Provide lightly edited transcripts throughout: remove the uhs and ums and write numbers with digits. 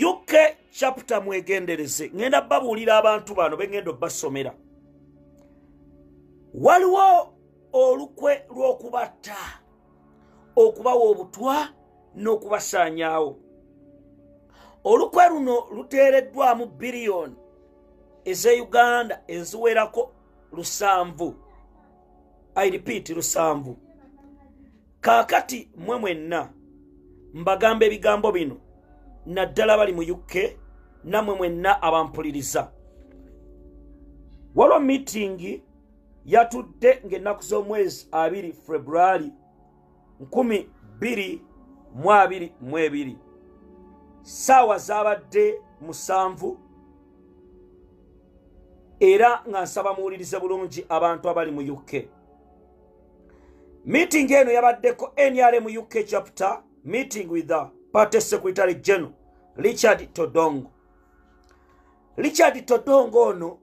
UK chapter mwegendereze ngenda babuulira abantu bano bengendo basomera. Waliwo olukwe lw'okubatta, okubawa obutwa n'okubasaanyaawo. Olukwe luno luteereddwamu biliyoni eze Uganda eziwerako 7. I repeat 7. Kaakati mwe mwenna mbagamba ebigambo bino naddala bali mu UK namwe mwenna abampuliriza. Waliwo meeting yatudde ng'ennaku z'omwezi 2 February 2022. Saawa zabadde 7 era nga nsaba muwulirize bulungi abantu abali mu UK. Meeting eno yabaddeko NRM UK chapter meeting with the Party Secretary General Richard Todongo. Richard Todongo ono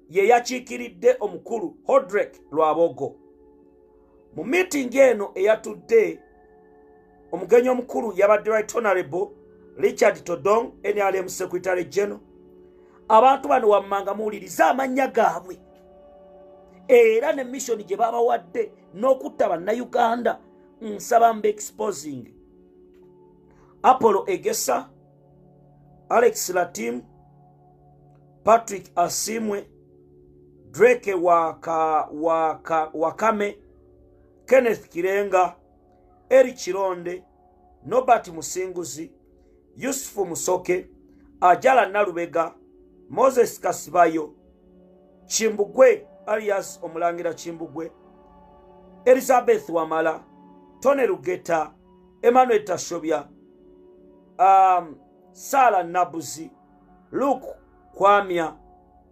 ye yakiikiridde omukulu Hodrek Lwabogo. Mu meeting eno eyatudde omugenyi omukulu yabadde Right Honorable Richard Todongo NRM Secretary General. Abantu bano wammanga muwuliriza amannya gaabwe era ne mission gye babawadde n'okutta bannayuganda. Nsaba mbe exposing Apollo Egesa, Alex Latim, Patrick Asimwe, Drake Wakame, Kenneth Kirenga, Eric Chironde, Nobert Musinguzi, Yusufu Musoke, Ajala Nalubega, Moses Kasibayo, Chimbugwe alias Omulangira Chimbugwe, Elizabeth Wamala, Tony Rugeta, Emmanuel Tashobya, Sala Nabuzi, Luke Kwamia,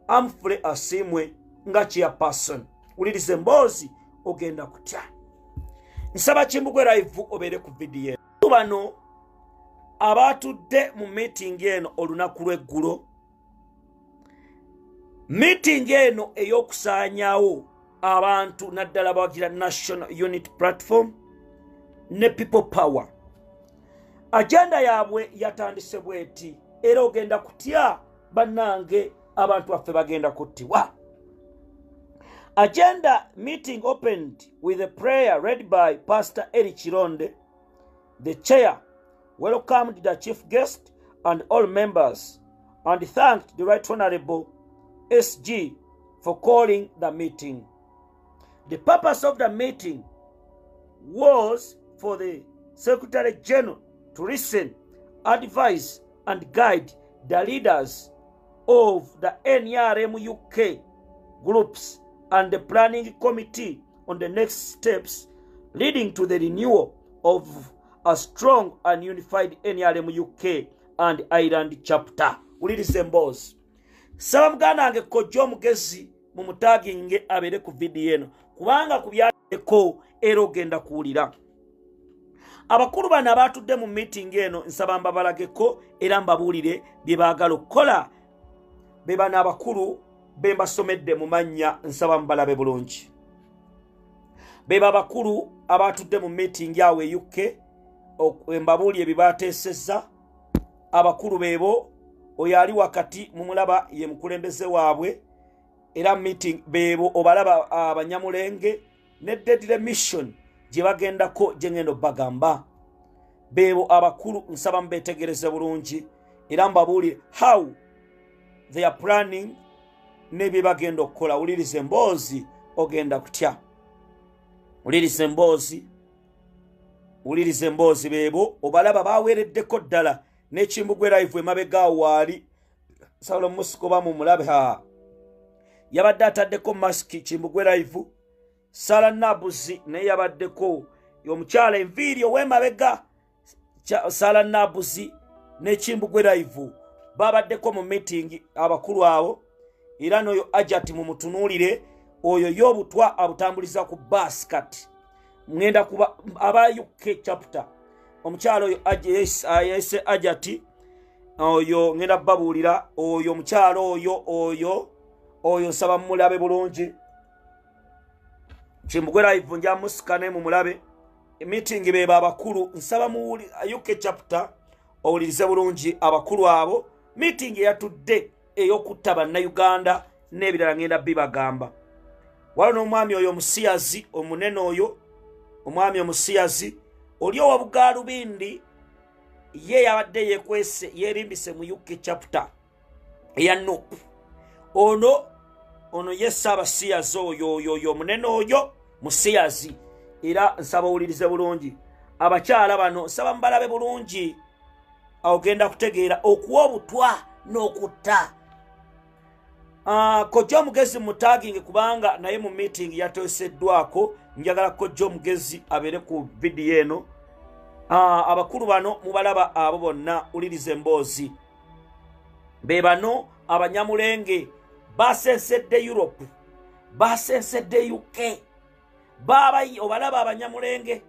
Amfre Asimwe nga chairperson. Ulirize mbozi ogenda kutya. Nsaba Chimbugwe live obere ku video. Bano abatudde mu meeting eno olunaku lw'eggulo. Meeting eno ey'okusaanyaawo abantu naddala bawagira National Unity Platform ne People Power. Agenda yaabwe yatandise bweti era ogenda kutya bannange abantu baffe bagenda kuttibwa. Agenda meeting opened with a prayer read by Pastor Eric Chironde. The chair welcomed the chief guest and all members and thanked the Right Honorable SG for calling the meeting. The purpose of the meeting was for the Secretary General to listen, advise, and guide the leaders of the NRM UK groups and the planning committee on the next steps leading to the renewal of a strong and unified NRM UK and Ireland chapter. Ulirize mbozi. Saba muganda wange kojja omugezi mu mutaginge abere ku video eno kubanga kubyako era ogenda kuwulira. Abakulu bano abatudde mu meeting eno nsaba mbabalageko era mbabuulire bye baagala okukola. Be bano abakulu be mbasomedde mu mannya nsaba mbalabe bulungi. Be babakulu abatudde mu meeting awo e UK mbabuulire bye baateesezza. Abakulu beebo oyo ali wakati mu mulaba ye mukulembeze waabwe era meeting beebo obalaba abanyamulenge ne deadly mission gye bagendako gye ngendo bagamba. Beebo abakulu nsaba mbetegereze bulungi era mbabuulire how they are planning ne bye bagenda okukola. Ulirize mboozi ogenda kutya. Ulirize mboozi beebo obalaba baweereddeko ddala n'Ekimbugwe live emabega waali Saulo Musiko mu mulabe yabadde ataddeko mask Kimbugwe live. Sala Nabuzi naye yabaddeko y'omukyala enviiri ow'emabega. Sala Nabuzi n'Ekimbugwe live babaddeko mu meeting abakulu abo era n'oyo Ajati mu mutunuulire oyo y'obutwa abutambuliza ku basket. Mngenda kuba aba UK chapter omukyalo oyo ayese Ajati oyo ngenda babuulira oyo omukyalo oyo nsaba mulabe bulungi. Kimbugwe live nja musikane mu mulabe meeting beba abakulu nsaba mu UK chapter owulirize bulungi abakulu abo meeting eyatudde ey'okutta bannayuganda n'ebirala ngenda bibagamba. Waliwo n'omwami oyo omusiyazi omunene oyo, omwami omusiyazi oli owa Bugaalubindi, ye yabadde yeekwese yeerimbise mu UK chapter eya Nup. Ono ye Ssaabasiyazi oyo omunene oyo musiyazi. Era nsaba owulirize bulungi abakyala bano, nsaba mbalabe bulungi ogenda kutegeera okuwa obutwa n'okutta. Kojja omugezi mutaginge kubanga naye mu meeting yateeseddwako. Njagala kojja omugezi abeere ku vidiyo eno. Abakulu bano mubalaba abo bonna, ulirize emboozi. Be bano abanyamulenge basensedde Europe, basensedde UK, obalaba abanyamulenge.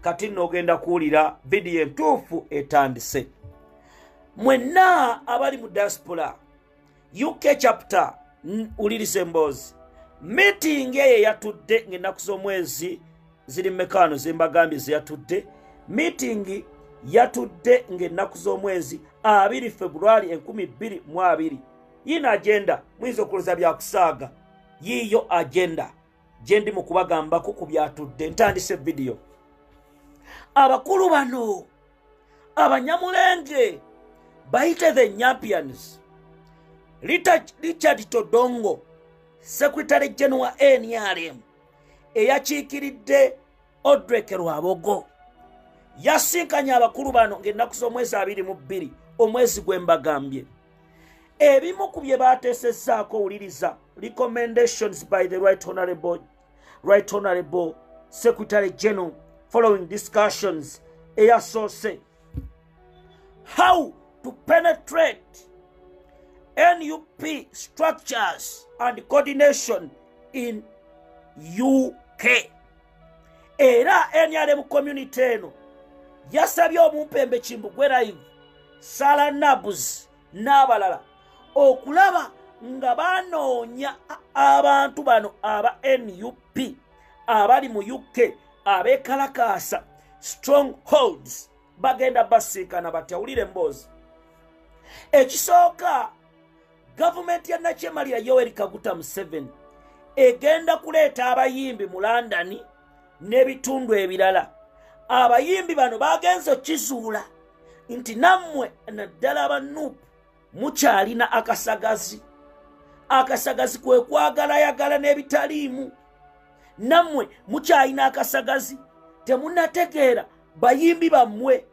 Kati n'ogenda kuwulira vidiyo entuufu etandise. Mwenna abali mu diaspora UK chapter, ulirize emboozi. Meeting eyo yatudde ng'ennaku z'omwezi ziri mmekaano zembagambye zeyatudde. Meeting yatudde ng'ennaku z'omwezi 2 February 2020. Yina agenda muyinza okulooza byakusaaga, yiyo agenda gye ndi mu kubagambako ku byatudde. Ntandise vidiyo. Abakulu bano abanyamulenge bayite the champions. Richard Todongo, Secretary General NRM, eyakiikiridde Odrek Lwabogo, yasinkanya abakulu bano ng'ennaku z'omwezi 22 omwezi gwembagambye. Ebimu ku bye baateesezzaako, wuliriza recommendations by the Right Honorable Secretary General following discussions eyasoose. How to penetrate NUP structures and coordination in UK. Era NRM community eno yasabye omumpembe Kimbugwe live, Sala Nabuz n'abalala okulaba nga banoonya abantu bano aba NUP abali mu UK abeekalakaasa strongholds bagenda basinkana batya. Wulire emboozi. Ekisooka, gavumenti ya Nakyemali ya Yoweri Kaguta Museveni egenda kuleeta abayimbi mu London n'ebitundu ebirala. Abayimbi bano bagenze okizuula nti nammwe naddala aba Nup mukyalina akasagazi. Akasagazi kwe kwagalayagala n'ebitaliimu. Nammwe mukyalina akasagazi, temunnategeera bayimbi bammwe